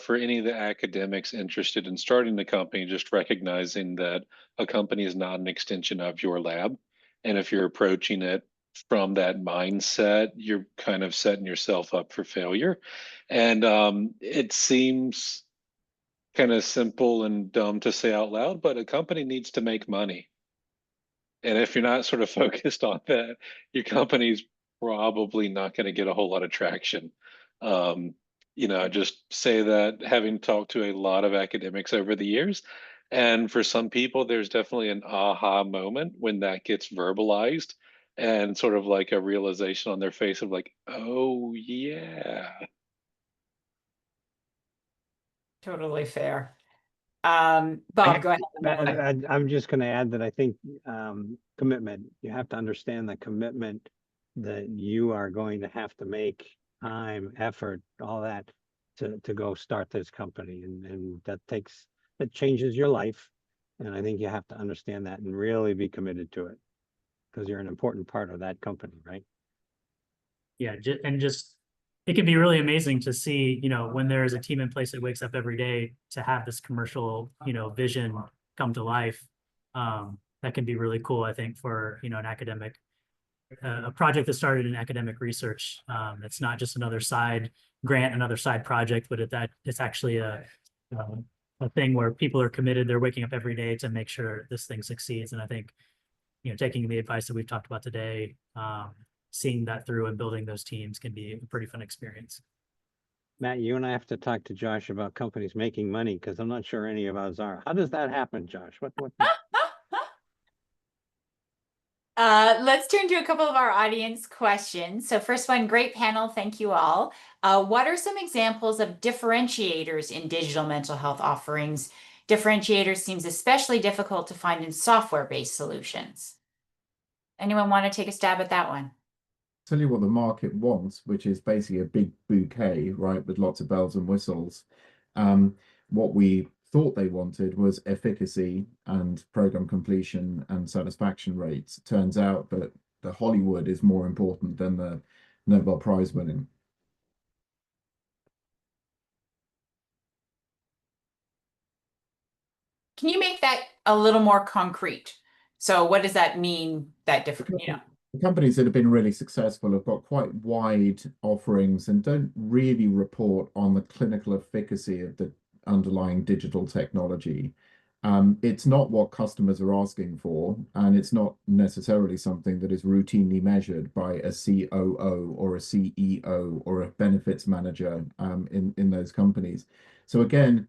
for any of the academics interested in starting the company, just recognizing that a company is not an extension of your lab. And if you're approaching it from that mindset, you're kind of setting yourself up for failure. And it seems kind of simple and dumb to say out loud, but a company needs to make money. And if you're not sort of focused on that, your company's probably not going to get a whole lot of traction. You know, I just say that having talked to a lot of academics over the years, and for some people, there's definitely an aha moment when that gets verbalized and sort of like a realization on their face of like, oh, yeah. Totally fair. Bob, go ahead. I'm just going to add that I think commitment, you have to understand the commitment that you are going to have to make, time, effort, all that to go start this company. And that changes your life. And I think you have to understand that and really be committed to it, because you're an important part of that company, right? Yeah, and just it can be really amazing to see, you know, when there is a team in place that wakes up every day to have this commercial, you know, vision come to life. That can be really cool, I think, for, you know, an academic, a project that started in academic research. It's not just another side grant, another side project, but it's actually a thing where people are committed. They're waking up every day to make sure this thing succeeds. And I think, you know, taking the advice that we've talked about today, seeing that through and building those teams can be a pretty fun experience. Matt, you and I have to talk to Josh about companies making money, because I'm not sure any of us are. How does that happen, Josh? What? Let's turn to a couple of our audience questions. So first one, great panel. Thank you all. What are some examples of differentiators in digital mental health offerings? Differentiators seems especially difficult to find in software-based solutions. Anyone want to take a stab at that one? Tell you what the market wants, which is basically a big bouquet, right, with lots of bells and whistles. What we thought they wanted was efficacy and program completion and satisfaction rates. It turns out that the Hollywood is more important than the Nobel Prize winning. Can you make that a little more concrete? So what does that mean, that different, you know? The companies that have been really successful have got quite wide offerings and don't really report on the clinical efficacy of the underlying digital technology. It's not what customers are asking for, and it's not necessarily something that is routinely measured by a COO or a CEO or a benefits manager in those companies. So again,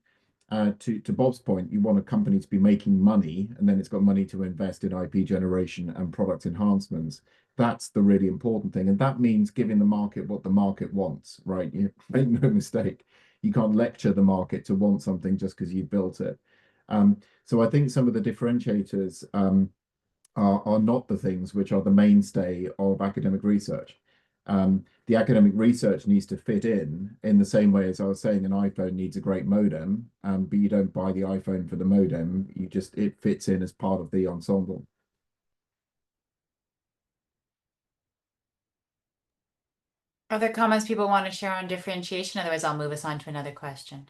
to Bob's point, you want a company to be making money, and then it's got money to invest in IP generation and product enhancements. That's the really important thing, and that means giving the market what the market wants, right? You make no mistake. You can't lecture the market to want something just because you built it. So I think some of the differentiators are not the things which are the mainstay of academic research. The academic research needs to fit in the same way as I was saying, an iPhone needs a great modem, but you don't buy the iPhone for the modem. It fits in as part of the ensemble. Other comments people want to share on differentiation? Otherwise, I'll move us on to another question.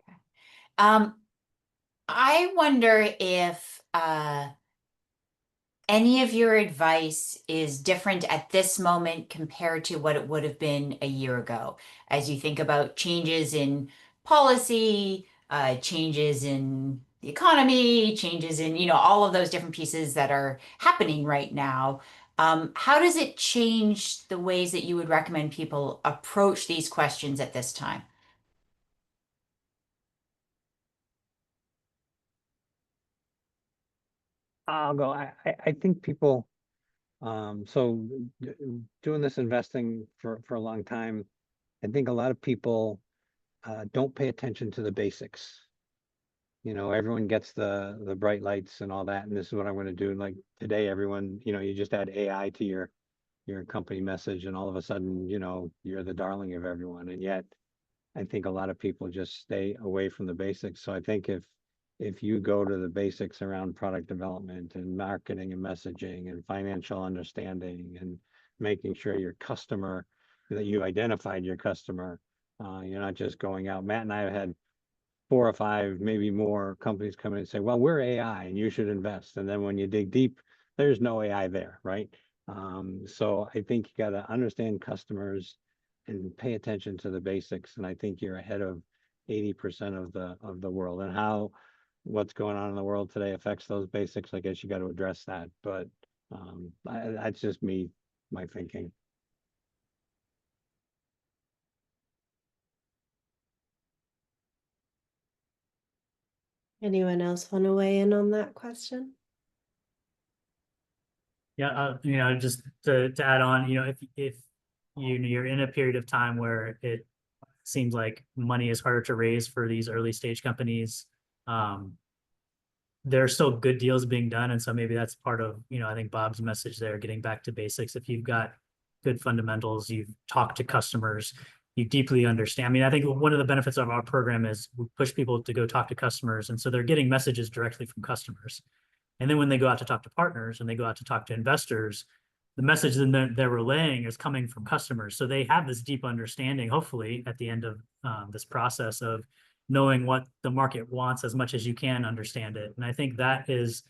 Okay. I wonder if any of your advice is different at this moment compared to what it would have been a year ago, as you think about changes in policy, changes in the economy, changes in, all of those different pieces that are happening right now. How does it change the ways that you would recommend people approach these questions at this time? I'll go. I think people, so doing this investing for a long time, I think a lot of people don't pay attention to the basics. Everyone gets the bright lights and all that, and this is what I'm going to do. Like today, everyone, you just add AI to your company message, and all of a sudden, you're the darling of everyone. And yet, I think a lot of people just stay away from the basics. So I think if you go to the basics around product development and marketing and messaging and financial understanding and making sure your customer, that you identified your customer, you're not just going out. Matt and I have had 4 or 5, maybe more companies come in and say, well, we're AI and you should invest. And then when you dig deep, there's no AI there, right? So I think you got to understand customers and pay attention to the basics. And I think you're ahead of 80% of the world, and how what's going on in the world today affects those basics. I guess you got to address that. But that's just my thinking. Anyone else want to weigh in on that question? Yeah, just to add on, if you're in a period of time where it seems like money is harder to raise for these early stage companies, there are still good deals being done, and so maybe that's part of, I think Bob's message there, getting back to basics. If you've got good fundamentals, you've talked to customers, you deeply understand. I mean, I think one of the benefits of our program is we push people to go talk to customers, and so they're getting messages directly from customers. And then when they go out to talk to partners and they go out to talk to investors, the message that they're relaying is coming from customers. So they have this deep understanding, hopefully, at the end of this process of knowing what the market wants as much as you can understand it. And I think that is,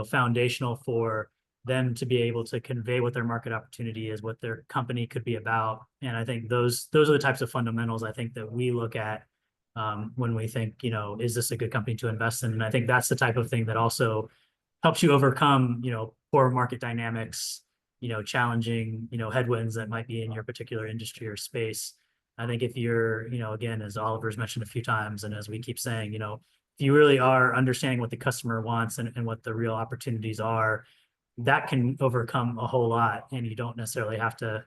foundational for them to be able to convey what their market opportunity is, what their company could be about. And I think those are the types of fundamentals I think that we look at when we think, is this a good company to invest in? And I think that's the type of thing that also helps you overcome, poor market dynamics, challenging, headwinds that might be in your particular industry or space. I think if you're, again, as Oliver's mentioned a few times, and as we keep saying, if you really are understanding what the customer wants and what the real opportunities are, that can overcome a whole lot. And you don't necessarily have to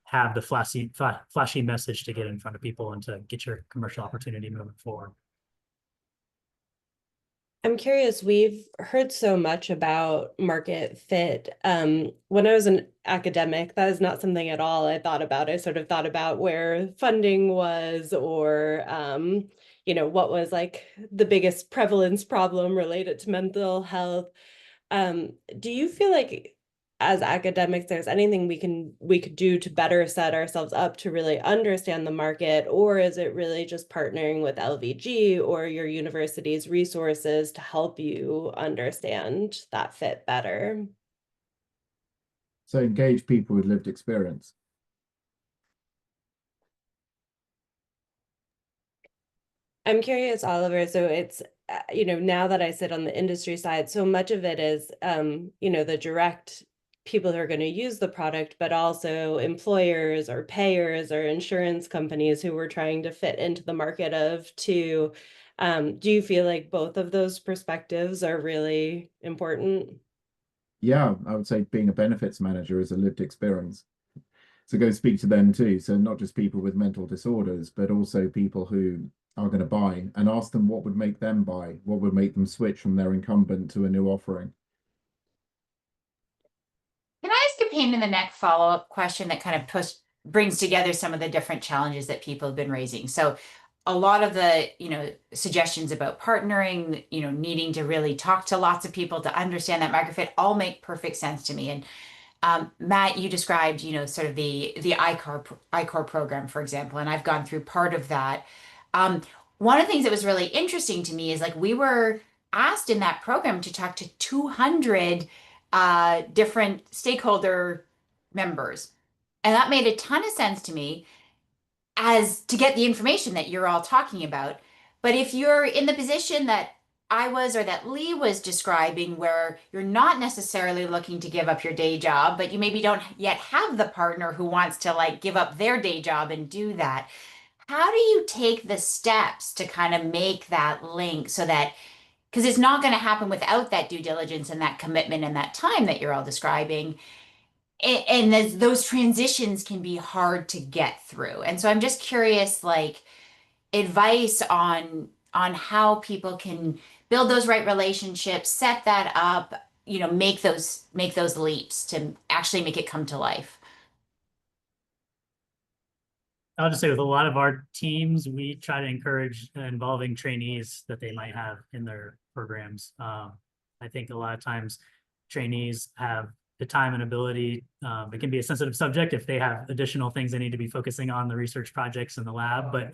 have the flashy message to get in front of people and to get your commercial opportunity moving forward. I'm curious, we've heard so much about market fit. When I was an academic, that is not something at all I thought about. I sort of thought about where funding was, or, what was like the biggest prevalence problem related to mental health. Do you feel like as academics, there's anything we could do to better set ourselves up to really understand the market, or is it really just partnering with LVG or your university's resources to help you understand that fit better? So engage people with lived experience. I'm curious, Oliver. So it's, now that I sit on the industry side, so much of it is, the direct people who are going to use the product, but also employers or payers or insurance companies who we're trying to fit into the market of too. Do you feel like both of those perspectives are really important? Yeah, I would say being a benefits manager is a lived experience. So go speak to them too. So not just people with mental disorders, but also people who are going to buy, and ask them what would make them buy, what would make them switch from their incumbent to a new offering. Can I ask a pain in the neck follow-up question that kind of brings together some of the different challenges that people have been raising? So a lot of the, suggestions about partnering, needing to really talk to lots of people to understand that market fit all make perfect sense to me. And Matt, you described, sort of the ICOR program, for example, and I've gone through part of that. One of the things that was really interesting to me is like we were asked in that program to talk to 200 different stakeholder members, and that made a ton of sense to me as to get the information that you're all talking about. But if you're in the position that I was or that Lee was describing, where you're not necessarily looking to give up your day job, but you maybe don't yet have the partner who wants to like give up their day job and do that, how do you take the steps to kind of make that link so that, because it's not going to happen without that due diligence and that commitment and that time that you're all describing. And those transitions can be hard to get through. And so I'm just curious, like, advice on how people can build those right relationships, set that up, make those leaps to actually make it come to life. I'll just say with a lot of our teams, we try to encourage involving trainees that they might have in their programs. I think a lot of times trainees have the time and ability. It can be a sensitive subject if they have additional things they need to be focusing on, the research projects in the lab, but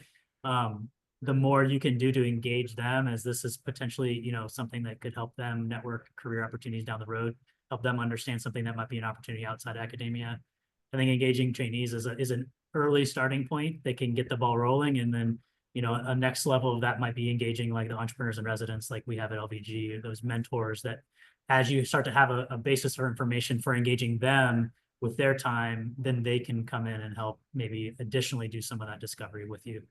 the more you can do to engage them, as this is potentially, something that could help them network career opportunities down the road, help them understand something that might be an opportunity outside academia. I think engaging trainees is an early starting point that can get the ball rolling. And then, a next level of that might be engaging like the entrepreneurs and residents like we have at LVG, those mentors that as you start to have a basis for information for engaging them with their time, then they can come in and help maybe additionally do some of that discovery with you.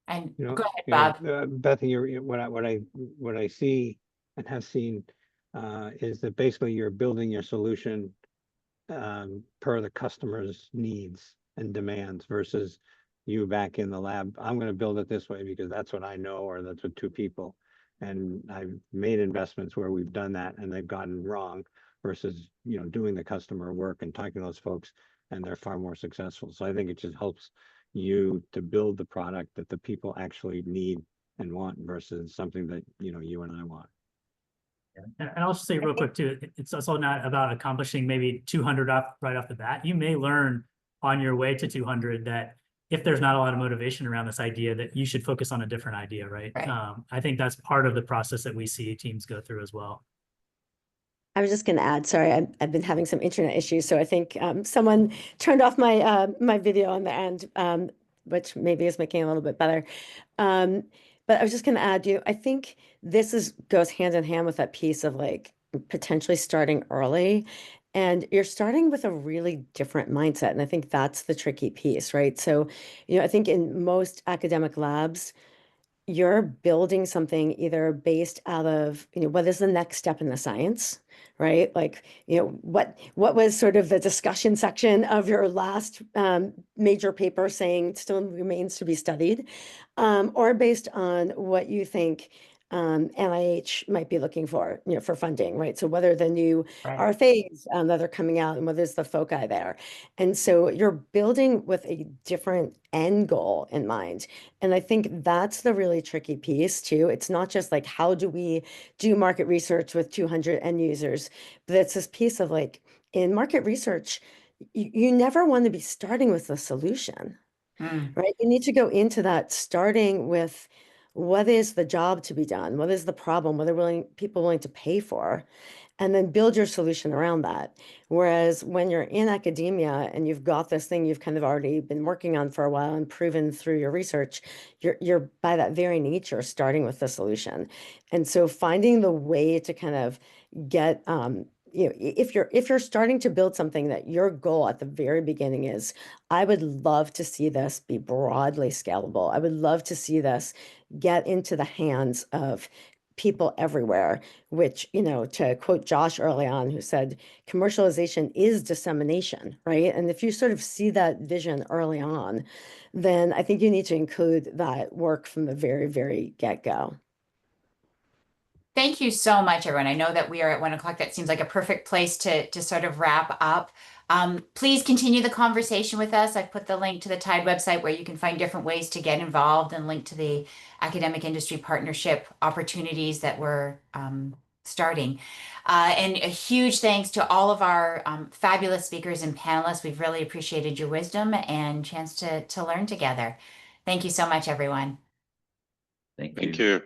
And You know, go ahead, Bob. Bethany, what I see and have seen is that basically you're building your solution per the customer's needs and demands versus you back in the lab. I'm going to build it this way because that's what I know, or that's what two people. And I've made investments where we've done that and they've gotten wrong versus, doing the customer work and talking to those folks, and they're far more successful. So I think it just helps you to build the product that the people actually need and want versus something that, you and I want. And I'll just say real quick too, it's also not about accomplishing maybe 200 right off the bat. You may learn on your way to 200 that if there's not a lot of motivation around this idea, that you should focus on a different idea, right? I think that's part of the process that we see teams go through as well. I was just going to add, sorry, I've been having some internet issues, so I think someone turned off my my video on the end, which maybe is making it a little bit better. But I was just going to add, I think this goes hand in hand with that piece of like potentially starting early, and you're starting with a really different mindset, and I think that's the tricky piece, right? So, I think in most academic labs, you're building something either based out of, what is the next step in the science, right? Like, what was sort of the discussion section of your last major paper saying still remains to be studied, or based on what you think NIH might be looking for, for funding, right? So what are the new RFAs that are coming out, and what is the foci there? And so you're building with a different end goal in mind. And I think that's the really tricky piece too. It's not just like, how do we do market research with 200 end users, but it's this piece of like, in market research, you never want to be starting with the solution, right? You need to go into that starting with what is the job to be done? What is the problem? What are people willing to pay for? and then build your solution around that. Whereas when you're in academia and you've got this thing you've kind of already been working on for a while and proven through your research, you're by that very nature starting with the solution. And so finding the way to kind of get if you're starting to build something that your goal at the very beginning is, I would love to see this be broadly scalable. I would love to see this get into the hands of people everywhere, which, to quote Josh early on, who said, commercialization is dissemination, right? And if you sort of see that vision early on, then I think you need to include that work from the very, very get-go. Thank you so much, everyone. I know that we are at 1 o'clock. That seems like a perfect place to sort of wrap up. Please continue the conversation with us. I've put the link to the TYDE website where you can find different ways to get involved and link to the academic industry partnership opportunities that we're starting. And a huge thanks to all of our fabulous speakers and panelists. We've really appreciated your wisdom and chance to learn together. Thank you so much, everyone. Thank you. Thank you.